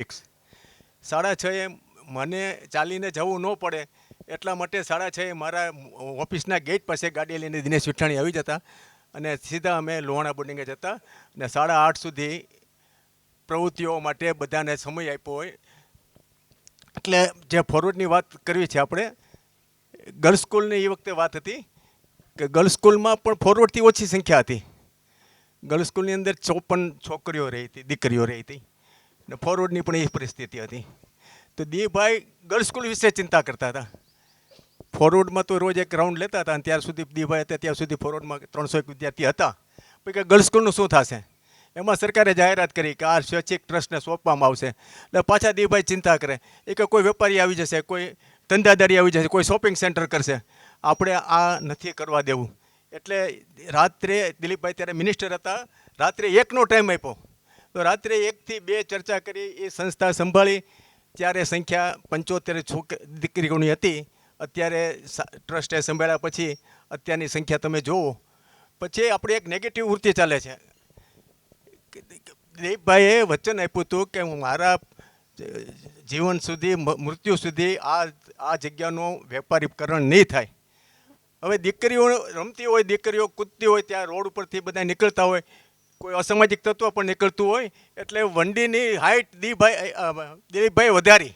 6:30 મને ચાલીને જવું ન પડે એટલા માટે 6:30 મારા ઓફિસના ગેટ પાસે ગાડી લઈને દિનેશ વિઠાણી આવી જતા અને સીધા અમે લોહાણા બોર્ડિંગે જતા અને 8:30 સુધી પ્રવૃત્તિઓ માટે બધાને સમય આપ્યો હોય. એટલે જે ફોરવર્ડની વાત કરવી છે આપણે, ગર્લ્સ સ્કૂલની એ વખતે વાત હતી કે ગર્લ્સ સ્કૂલમાં પણ ફોરવર્ડથી ઓછી સંખ્યા હતી. ગર્લ્સ સ્કૂલની અંદર 54 છોકરીઓ રહી હતી, દીકરીઓ રહી હતી ને ફોરવર્ડની પણ એ પરિસ્થિતિ હતી. તો દીભાઈ ગર્લ્સ સ્કૂલ વિશે ચિંતા કરતા હતા. ફોરવર્ડમાં તો રોજ એક રાઉન્ડ લેતા હતા અને ત્યાર સુધી દીભાઈ હતા ત્યાં સુધી ફોરવર્ડમાં 300 વિદ્યાર્થી હતા. પછી કે ગર્લ્સ સ્કૂલનું શું થશે? એમાં સરકારે જાહેરાત કરી કે આ સ્વૈચ્છિક ટ્રસ્ટને સોંપવામાં આવશે. એટલે પાછા દીભાઈ ચિંતા કરે એ કે કોઈ વેપારી આવી જશે, કોઈ ધંધાદારી આવી જશે, કોઈ શોપિંગ સેન્ટર કરશે, આપણે આ નથી કરવા દેવું. એટલે રાત્રે દિલીપભાઈ ત્યારે મિનિસ્ટર હતા, રાત્રે 1નો ટાઈમ આપ્યો. તો રાત્રે 1 થી 2 ચર્ચા કરી, એ સંસ્થા સંભાળી. ત્યારે સંખ્યા 75 દીકરીઓની હતી. અત્યારે ટ્રસ્ટે સંભાળ્યા પછી અત્યારની સંખ્યા તમે જુઓ. પછી આપણે એક નેગેટિવ વૃત્તિ ચાલે છે. દિલીપભાઈએ વચન આપ્યું હતું કે હું મારા જીવન સુધી, મૃત્યુ સુધી આ જગ્યાનું વેપારીકરણ નહીં થાય. હવે દીકરીઓ રમતી હોય, દીકરીઓ કૂદતી હોય, ત્યાં રોડ ઉપરથી બધા નીકળતા હોય, કોઈ અસામાજિક તત્વ પણ નીકળતું હોય, એટલે વંડીની હાઇટ દિલીપભાઈ વધારી.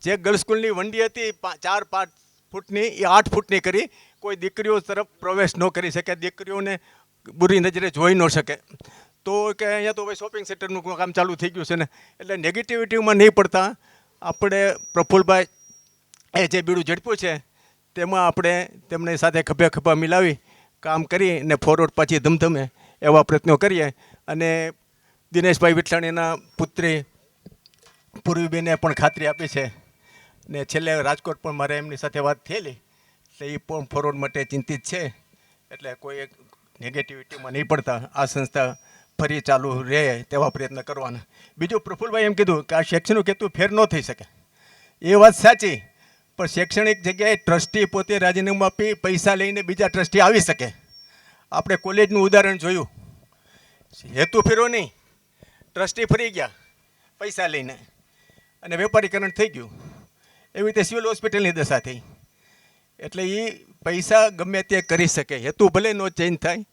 જે ગર્લ્સ સ્કૂલની વંડી હતી 4-5 ફૂટની, એ 8 ફૂટની કરી. કોઈ દીકરીઓ તરફ પ્રવેશ ન કરી શકે, દીકરીઓને બુરી નજરે જોઈ ન શકે. તો કે અહીંયા તો ભાઈ શોપિંગ સેન્ટરનું કામ ચાલુ થઈ ગયું છે ને, એટલે નેગેટિવિટીમાં નહીં પડતા આપણે પ્રફુલભાઈ એ જે બીડું ઝડપ્યું છે તેમાં આપણે તેમની સાથે ખભે ખભા મિલાવી કામ કરીને ફોરવર્ડ પાછી ધમધમે એવા પ્રયત્નો કરીએ. અને દિનેશભાઈ વિઠલાણીના પુત્રી પૂર્વીબેને પણ ખાતરી આપી છે ને છેલ્લે રાજકોટ પણ મારે એમની સાથે વાત થયેલી, એટલે એ પણ ફોરવર્ડ માટે ચિંતિત છે. એટલે કોઈ એક નેગેટિવિટીમાં નહીં પડતા આ સંસ્થા ફરી ચાલુ રહે તેવા પ્રયત્ન કરવાના. બીજું પ્રફુલભાઈ એમ કીધું કે આ શૈક્ષણિક હેતુ ફેર ન થઈ શકે. એ વાત સાચી, પણ શૈક્ષણિક જગ્યાએ ટ્રસ્ટી પોતે રાજીનામું આપી પૈસા લઈને બીજા ટ્રસ્ટી આવી શકે. આપણે કોલેજનું ઉદાહરણ જોયું, હેતુ ફેરો નહીં, ટ્રસ્ટી ફરી ગયા પૈસા લઈને અને વેપારીકરણ થઈ ગયું. એવી રીતે સિવિલ હોસ્પિટલની દશા થઈ. એટલે એ પૈસા ગમે તે કરી શકે, હેતુ ભલે નો ચેન્જ થાય,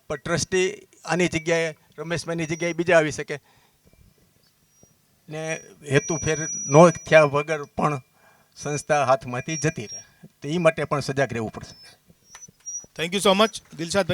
પણ ટ્રસ્ટી આની જગ્યાએ, રમેશભાઈની જગ્યાએ બીજા આવી શકે ને હેતુ ફેર ન થયા વગર પણ સંસ્થા હાથમાંથી જતી રહે. તો એ માટે પણ સજાગ રહેવું પડશે. Thank you so much દિલશાદભાઈ.